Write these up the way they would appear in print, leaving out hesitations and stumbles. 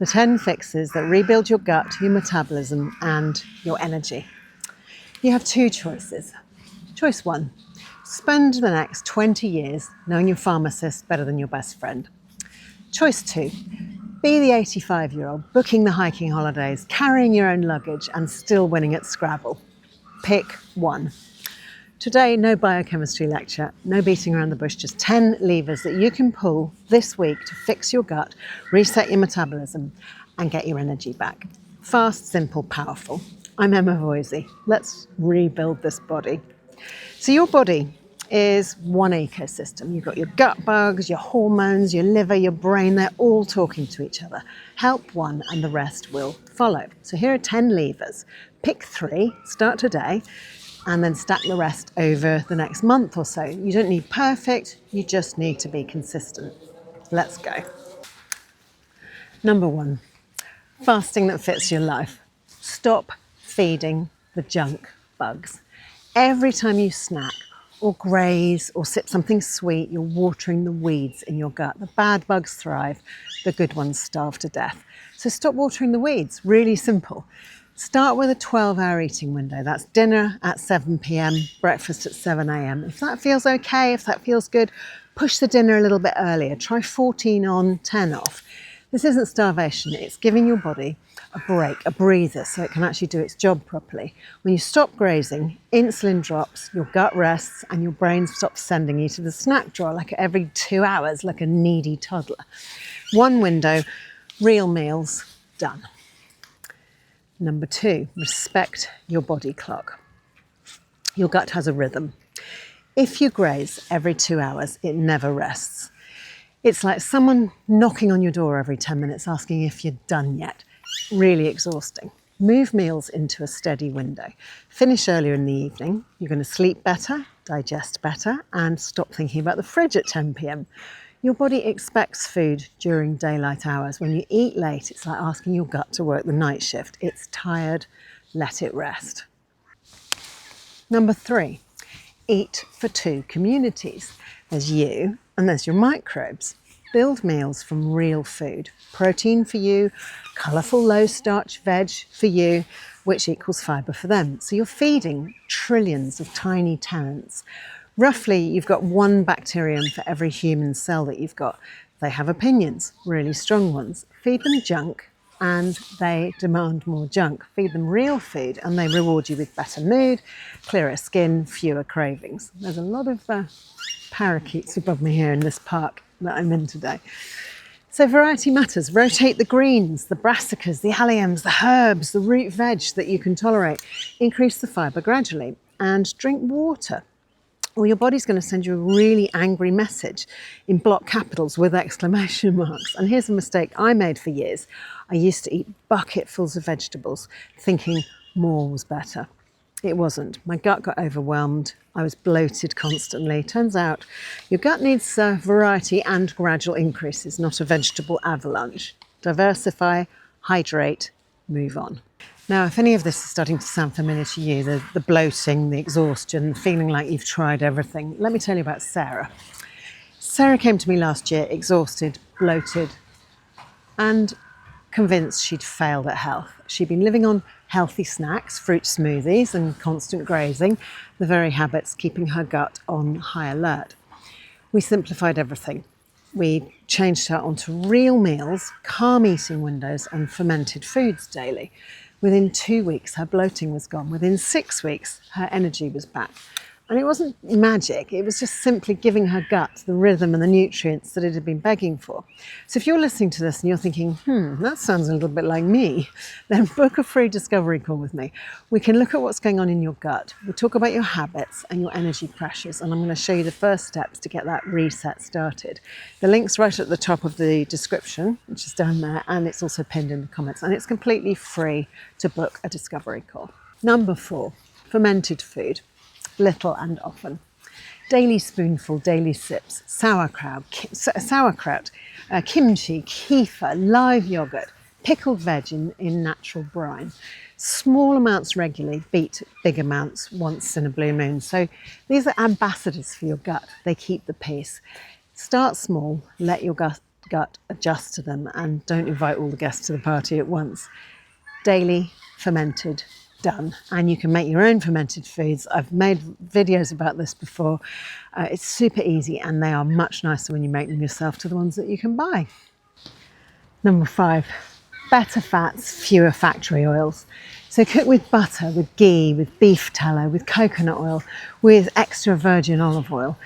the 10 fixes that rebuild your gut, your metabolism and your energy. You have two choices. Choice 1, spend the next 20 years knowing your pharmacist better than your best friend. Choice 2, be the 85-year-old booking the hiking holidays, carrying your own luggage and still winning at Scrabble. Pick one. Today, no biochemistry lecture, no beating around the bush, just 10 levers that you can pull this week to fix your gut, reset your metabolism and get your energy back. Fast, simple, powerful. I'm Emma Voysey. Let's rebuild this body. So your body is one ecosystem. You've got your gut bugs, your hormones, your liver, your brain, they're all talking to each other. Help one and the rest will follow. So here are 10 levers. Pick 3, start today, and then stack the rest over the next month or so. You don't need perfect, you just need to be consistent. Let's go. Number 1, fasting that fits your life. Stop feeding the junk bugs. Every time you snack or graze or sip something sweet, you're watering the weeds in your gut. The bad bugs thrive, the good ones starve to death. So stop watering the weeds, really simple. Start with a 12-hour eating window. That's dinner at 7 p.m, breakfast at 7 a.m. If that feels okay, if that feels good, push the dinner a little bit earlier. Try 14 on, 10 off. This isn't starvation, it's giving your body a break, a breather, so it can actually do its job properly. When you stop grazing, insulin drops, your gut rests, and your brain stops sending you to the snack drawer like every 2 hours, like a needy toddler. One window, real meals, done. Number 2, respect your body clock. Your gut has a rhythm. If you graze every 2 hours, it never rests. It's like someone knocking on your door every 10 minutes asking if you're done yet. Really exhausting. Move meals into a steady window. Finish earlier in the evening. You're going to sleep better, digest better, and stop thinking about the fridge at 10 p.m. Your body expects food during daylight hours. When you eat late, it's like asking your gut to work the night shift. It's tired, let it rest. Number 3, eat for 2 communities. There's you and there's your microbes. Build meals from real food. Protein for you, colourful low-starch veg for you, which equals fibre for them. So you're feeding trillions of tiny tenants. Roughly, you've got 1 bacterium for every human cell that you've got. They have opinions, really strong ones. Feed them junk and they demand more junk. Feed them real food and they reward you with better mood, clearer skin, fewer cravings. There's a lot of parakeets above me here in this park that I'm in today. So variety matters. Rotate the greens, the brassicas, the alliums, the herbs, the root veg that you can tolerate. Increase the fibre gradually and drink water. Or your body's going to send you a really angry message in block capitals with exclamation marks. And here's a mistake I made for years. I used to eat bucketfuls of vegetables thinking more was better. It wasn't. My gut got overwhelmed. I was bloated constantly. Turns out your gut needs variety and gradual increases, not a vegetable avalanche. Diversify, hydrate, move on. Now, if any of this is starting to sound familiar to you, the bloating, the exhaustion, the feeling like you've tried everything, let me tell you about Sarah. Sarah came to me last year, exhausted, bloated, and convinced she'd failed at health. She'd been living on healthy snacks, fruit smoothies and constant grazing, the very habits keeping her gut on high alert. We simplified everything. We changed her onto real meals, calm eating windows and fermented foods daily. Within 2 weeks, her bloating was gone. Within 6 weeks, her energy was back. And it wasn't magic, it was just simply giving her gut the rhythm and the nutrients that it had been begging for. So if you're listening to this and you're thinking, that sounds a little bit like me, then book a free discovery call with me. We can look at what's going on in your gut. We'll talk about your habits and your energy pressures, and I'm going to show you the first steps to get that reset started. The link's right at the top of the description, which is down there, and it's also pinned in the comments, and it's completely free to book a discovery call. Number 4, fermented food. Little and often. Daily spoonful, daily sips, sauerkraut, kimchi, kefir, live yogurt, pickled veg in natural brine. Small amounts regularly beat big amounts once in a blue moon. So these are ambassadors for your gut. They keep the peace. Start small, let your gut gut, adjust to them, and don't invite all the guests to the party at once. Daily fermented, done. And you can make your own fermented foods. I've made videos about this before. It's super easy, and they are much nicer when you make them yourself to the ones that you can buy. Number 5, better fats, fewer factory oils. So cook with butter, with ghee, with beef tallow, with coconut oil, with extra virgin olive oil.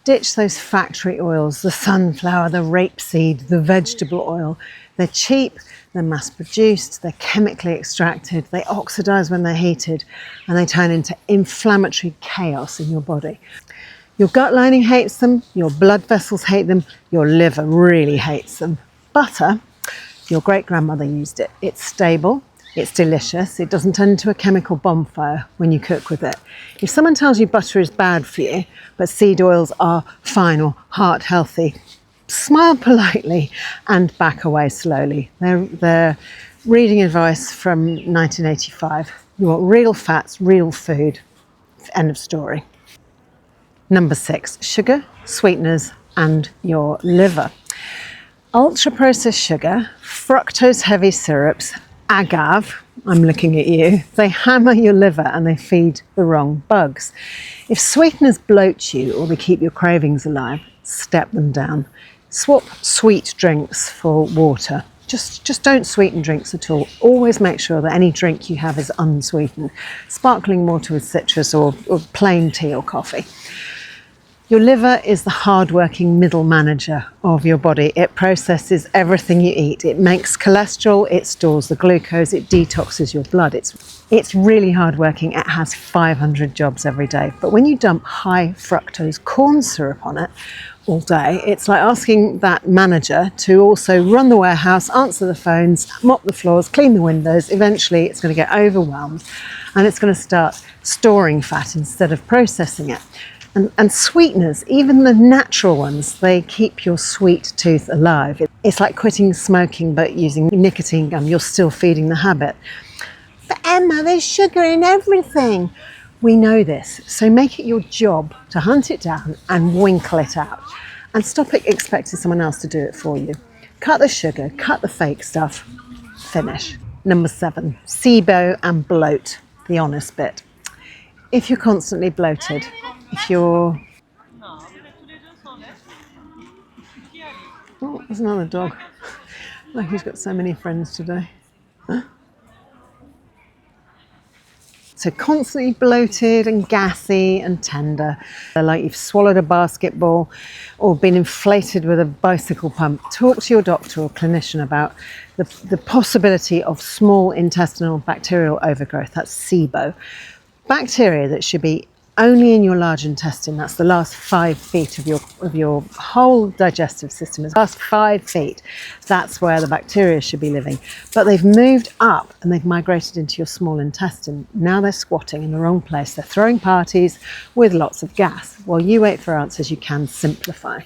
Ditch those factory oils, the sunflower, the rapeseed, the vegetable oil. They're cheap, they're mass produced, they're chemically extracted, they oxidize when they're heated, and they turn into inflammatory chaos in your body. Your gut lining hates them, your blood vessels hate them, your liver really hates them. Butter, your great-grandmother used it. It's stable, it's delicious, it doesn't turn into a chemical bonfire when you cook with it. If someone tells you butter is bad for you, but seed oils are fine or heart healthy, smile politely and back away slowly. They're reading advice from 1985. You want real fats, real food. End of story. Number 6, sugar, sweeteners, and your liver. Ultra-processed sugar, fructose-heavy syrups, agave, I'm looking at you, they hammer your liver and they feed the wrong bugs. If sweeteners bloat you or they keep your cravings alive, step them down. Swap sweet drinks for water. Just don't sweeten drinks at all. Always make sure that any drink you have is unsweetened. Sparkling water with citrus or plain tea or coffee. Your liver is the hard-working middle manager of your body. It processes everything you eat. It makes cholesterol, it stores the glucose, it detoxes your blood. It's really hard-working. It has 500 jobs every day. But when you dump high fructose corn syrup on it all day, it's like asking that manager to also run the warehouse, answer the phones, mop the floors, clean the windows. Eventually, it's going to get overwhelmed and it's going to start storing fat instead of processing it. And sweeteners, even the natural ones, they keep your sweet tooth alive. It's like quitting smoking but using nicotine gum. You're still feeding the habit. But Emma, there's sugar in everything. We know this, so make it your job to hunt it down and winkle it out. And stop expecting someone else to do it for you. Cut the sugar, cut the fake stuff, finish. Number 7, SIBO and bloat, the honest bit. If you're constantly bloated, if you're... Oh, there's another dog. Like he's got so many friends today. Huh? So constantly bloated and gassy and tender, like you've swallowed a basketball or been inflated with a bicycle pump. Talk to your doctor or clinician about the possibility of small intestinal bacterial overgrowth. That's SIBO. Bacteria that should be only in your large intestine. That's the last 5 feet of your whole digestive system. The last 5 feet, that's where the bacteria should be living. But they've moved up and they've migrated into your small intestine. Now they're squatting in the wrong place. They're throwing parties with lots of gas. While you wait for answers, you can simplify.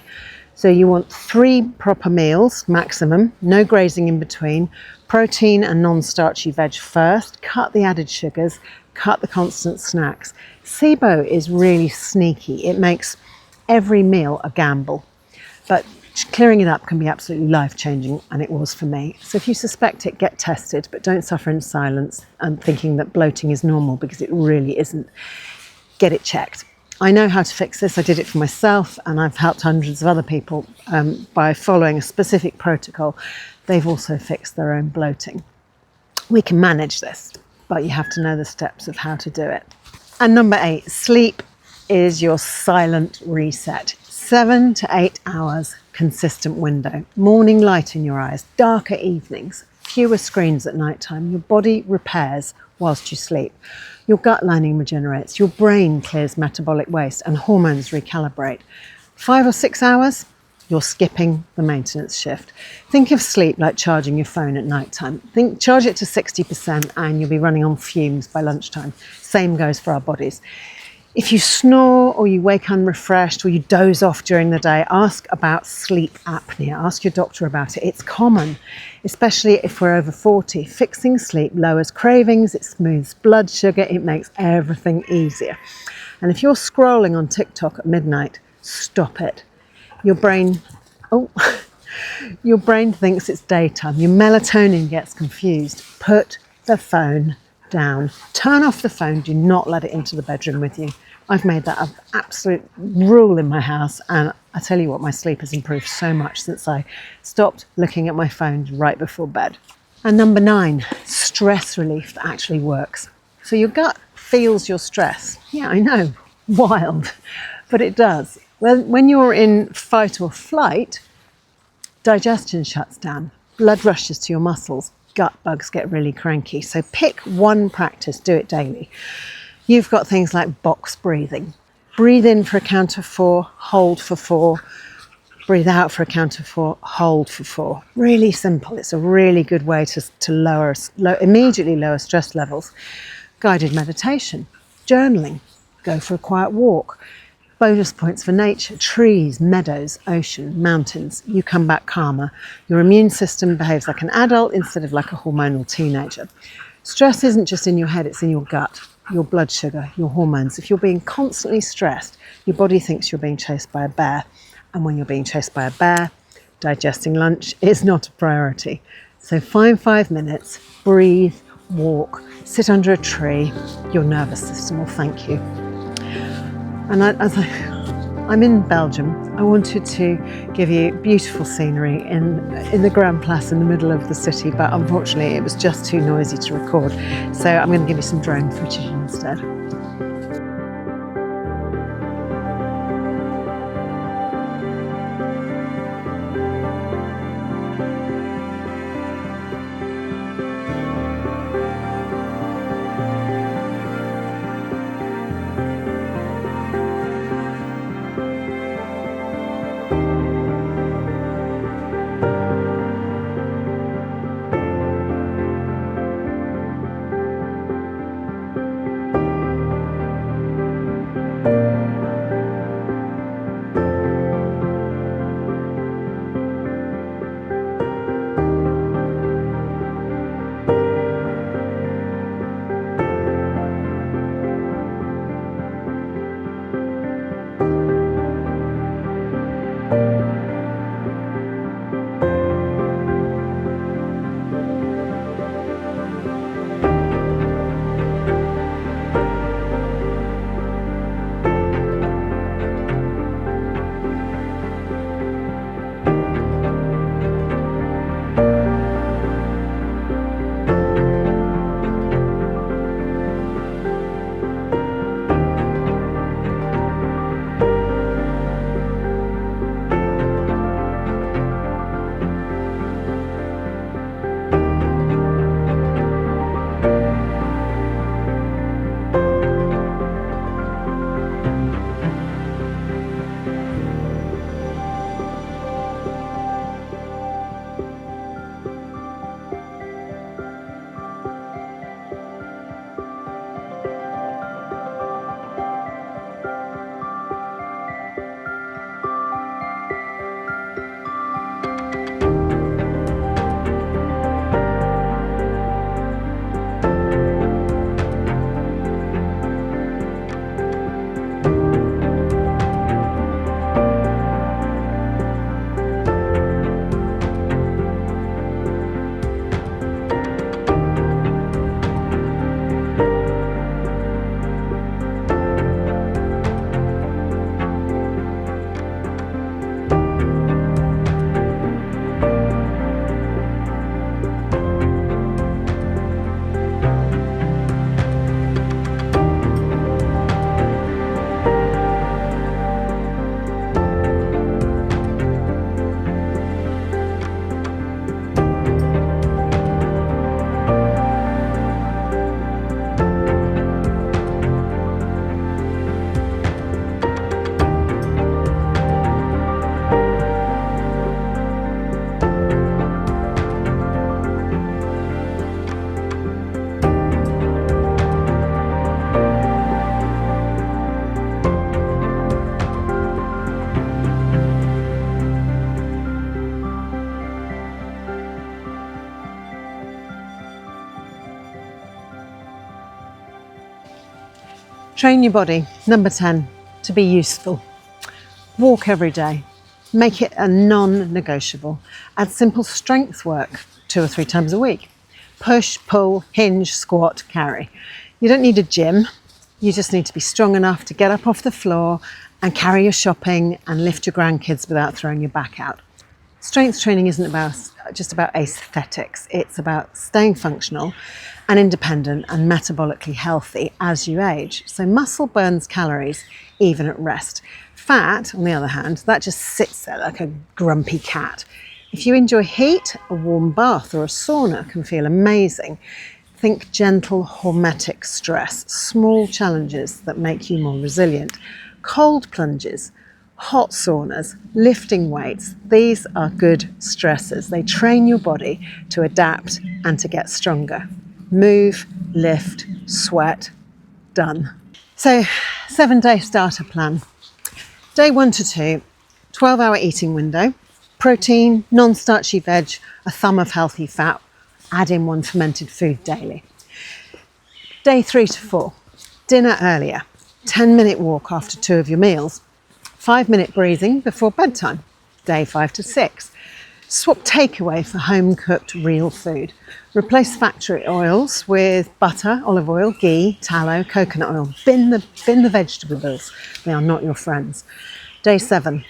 So you want 3 proper meals, maximum, no grazing in between, protein and non-starchy veg first, cut the added sugars, cut the constant snacks. SIBO is really sneaky. It makes every meal a gamble, but clearing it up can be absolutely life-changing, and it was for me. So if you suspect it, get tested, but don't suffer in silence and thinking that bloating is normal, because it really isn't. Get it checked. I know how to fix this. I did it for myself, and I've helped hundreds of other people by following a specific protocol. They've also fixed their own bloating. We can manage this, but you have to know the steps of how to do it. And number 8, sleep is your silent reset. 7 to 8 hours consistent window. Morning light in your eyes, darker evenings, fewer screens at night time. Your body repairs whilst you sleep. Your gut lining regenerates, your brain clears metabolic waste, and hormones recalibrate. 5 or 6 hours, you're skipping the maintenance shift. Think of sleep like charging your phone at night time. Charge it to 60% and you'll be running on fumes by lunchtime. Same goes for our bodies. If you snore or you wake unrefreshed or you doze off during the day, ask about sleep apnea. Ask your doctor about it. It's common, especially if we're over 40. Fixing sleep lowers cravings, it smooths blood sugar, it makes everything easier. And if you're scrolling on TikTok at midnight, stop it. Your brain, Your brain thinks it's daytime. Your melatonin gets confused. Put the phone down. Turn off the phone. Do not let it into the bedroom with you. I've made that an absolute rule in my house, and I tell you what, my sleep has improved so much since I stopped looking at my phone right before bed. And number 9, stress relief that actually works. So your gut feels your stress. Yeah, I know, wild, but it does. When you're in fight or flight, digestion shuts down, blood rushes to your muscles, gut bugs get really cranky. So pick one practice, do it daily. You've got things like box breathing. Breathe in for a count of 4, hold for 4, breathe out for a count of 4, hold for 4. Really simple. It's a really good way to immediately lower stress levels. Guided meditation, journaling, go for a quiet walk. Bonus points for nature, trees, meadows, ocean, mountains. You come back calmer. Your immune system behaves like an adult instead of like a hormonal teenager. Stress isn't just in your head, it's in your gut, your blood sugar, your hormones. If you're being constantly stressed, your body thinks you're being chased by a bear. And when you're being chased by a bear, digesting lunch is not a priority. So find 5 minutes, breathe, walk, sit under a tree. Your nervous system will thank you. And I'm in Belgium. I wanted to give you beautiful scenery in the Grand Place in the middle of the city, but unfortunately it was just too noisy to record. So I'm going to give you some drone footage instead. Train your body, number 10, to be useful. Walk every day. Make it a non-negotiable. Add simple strength work 2 or 3 times a week. Push, pull, hinge, squat, carry. You don't need a gym. You just need to be strong enough to get up off the floor and carry your shopping and lift your grandkids without throwing your back out. Strength training isn't just about aesthetics. It's about staying functional and independent and metabolically healthy as you age. So muscle burns calories even at rest. Fat, on the other hand, that just sits there like a grumpy cat. If you enjoy heat, a warm bath or a sauna can feel amazing. Think gentle hormetic stress, small challenges that make you more resilient. Cold plunges, hot saunas, lifting weights, these are good stressors. They train your body to adapt and to get stronger. Move, lift, sweat, done. So 7-day starter plan. Day 1 to 2, 12-hour eating window, protein, non-starchy veg, a thumb of healthy fat, add in 1 fermented food daily. Day 3 to 4, dinner earlier, 10-minute walk after 2 of your meals, 5-minute breathing before bedtime. Day 5 to 6, swap takeaway for home-cooked real food. Replace factory oils with butter, olive oil, ghee, tallow, coconut oil. Bin the vegetables. They are not your friends. Day 7,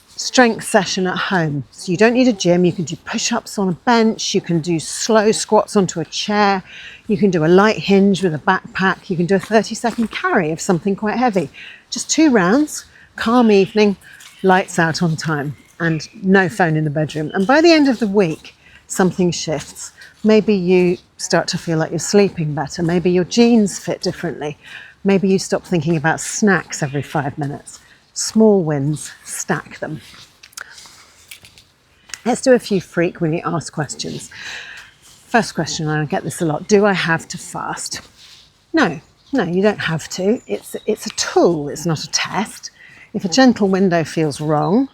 strength session at home. So you don't need a gym. You can do push-ups on a bench. You can do slow squats onto a chair. You can do a light hinge with a backpack. You can do a 30-second carry of something quite heavy. Just 2 rounds, calm evening, lights out on time, and no phone in the bedroom. And by the end of the week, something shifts. Maybe you start to feel like you're sleeping better. Maybe your jeans fit differently. Maybe you stop thinking about snacks every 5 minutes. Small wins, stack them. Let's do a few frequently asked questions. First question, and I get this a lot, do I have to fast? No, you don't have to. It's a tool, it's not a test. If a gentle window feels wrong,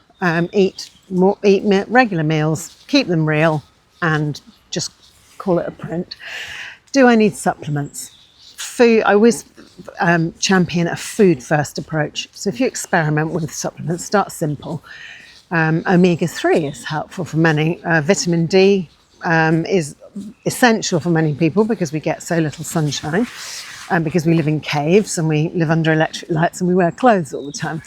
eat regular meals, keep them real, and just call it a print. Do I need supplements? Food, I always champion a food-first approach. So if you experiment with supplements, start simple. Omega-3 is helpful for many. Vitamin D is essential for many people because we get so little sunshine, because we live in caves and we live under electric lights and we wear clothes all the time.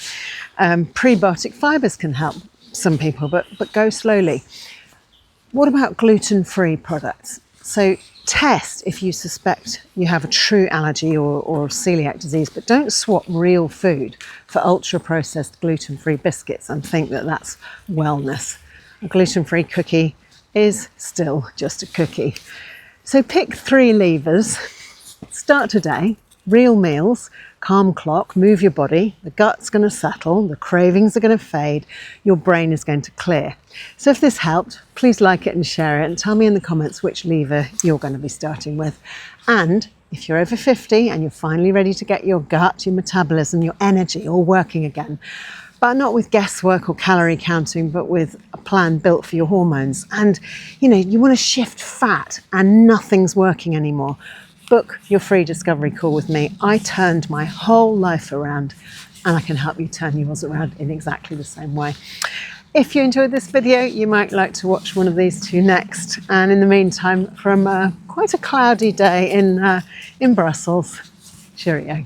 Prebiotic fibres can help some people, but go slowly. What about gluten-free products? So test if you suspect you have a true allergy or celiac disease, but don't swap real food for ultra-processed gluten-free biscuits and think that that's wellness. A gluten-free cookie is still just a cookie. So pick 3 levers. Start today. Real meals, calm clock, move your body, the gut's going to settle, the cravings are going to fade, your brain is going to clear. So if this helped, please like it and share it and tell me in the comments which lever you're going to be starting with. And if you're over 50 and you're finally ready to get your gut, your metabolism, your energy all working again, but not with guesswork or calorie counting, but with a plan built for your hormones. And you want to shift fat and nothing's working anymore. Book your free discovery call with me. I turned my whole life around and I can help you turn yours around in exactly the same way. If you enjoyed this video, you might like to watch one of these 2 next. And in the meantime, from quite a cloudy day in Brussels, cheerio.